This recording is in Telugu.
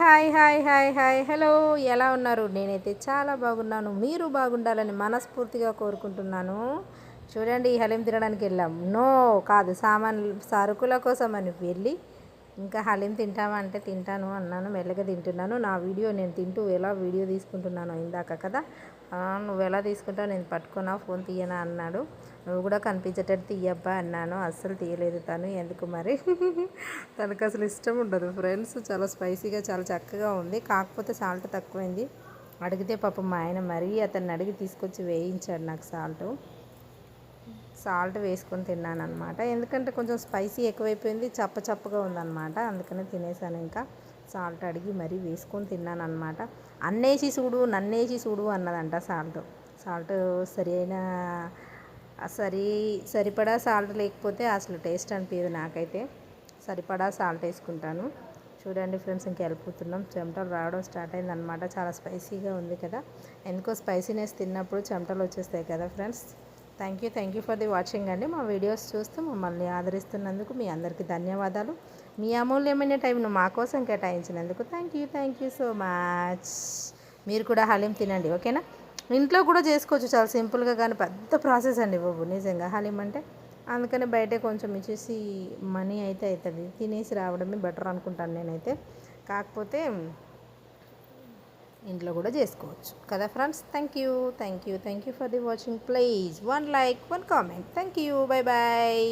Hi hi hi hi hello, ఎలా ఉన్నారు? నేనైతే చాలా బాగున్నాను. మీరు బాగుండాలని మనస్ఫూర్తిగా కోరుకుంటున్నాను. చూడండి, ఈ హలీం తినడానికి వెళ్ళాం. నో కాదు, సరుకుల కోసం అని వెళ్ళి ఇంకా హలీం తింటామంటే తింటాను అన్నాను. మెల్లగా తింటున్నాను. నా వీడియో నేను తింటూ ఎలా వీడియో తీసుకుంటున్నాను ఇందాక కదా. నువ్వు ఎలా తీసుకుంటావు, నేను పట్టుకున్నా, ఫోన్ తీయనా అన్నాడు. నువ్వు కూడా కనిపించేటట్టు తీయబ్బా అన్నాను. అస్సలు తీయలేదు తను, ఎందుకు మరి. తనకు అసలు ఇష్టం ఉండదు ఫ్రెండ్స్. చాలా స్పైసీగా చాలా చక్కగా ఉంది, కాకపోతే సాల్ట్ తక్కువైంది. అడిగితే పాపం మా ఆయన మరీ అతన్ని అడిగి తీసుకొచ్చి వేయించాడు నాకు సాల్ట్ వేసుకొని తిన్నాను అనమాట. ఎందుకంటే కొంచెం స్పైసీ ఎక్కువైపోయింది, చప్పగా ఉందన్నమాట. అందుకనే తినేసాను. ఇంకా సాల్ట్ అడిగి మరీ వేసుకొని తిన్నాను అనమాట. అన్నేసి చూడు నన్నేసి చూడు అన్నదంట సాల్ట్ సరిపడా సాల్ట్ లేకపోతే అసలు టేస్ట్ అనిపించదు నాకైతే. సరిపడా సాల్ట్ వేసుకుంటాను. చూడండి ఫ్రెండ్స్, ఇంక వెళ్ళిపోతున్నాం. చెమటలు రావడం స్టార్ట్ అయిందనమాట. చాలా స్పైసీగా ఉంది కదా. ఎందుకో స్పైసీనెస్ తిన్నప్పుడు చెమటలు వచ్చేస్తాయి కదా friends. Thank you for the watching అండి. మా వీడియోస్ చూస్తూ మమ్మల్ని ఆదరిస్తున్నందుకు మీ అందరికీ ధన్యవాదాలు. మీ అమూల్యమైన టైంను మా కోసం కేటాయించినందుకు థ్యాంక్ యూ సో మచ్. మీరు కూడా హలీం తినండి, ఓకేనా? ఇంట్లో కూడా చేసుకోవచ్చు చాలా సింపుల్గా, కానీ పెద్ద ప్రాసెస్ అండి బాబు నిజంగా హలీం అంటే. అందుకని బయటే కొంచెం ఇచ్చేసి మనీ అయితే అవుతుంది, తినేసి రావడమే బెటర్ అనుకుంటాను నేనైతే. కాకపోతే ఇంట్లో కూడా చేసుకోవచ్చు కదా friends. Thank you for the watching. Please 1 like 1 comment. Thank you, bye bye.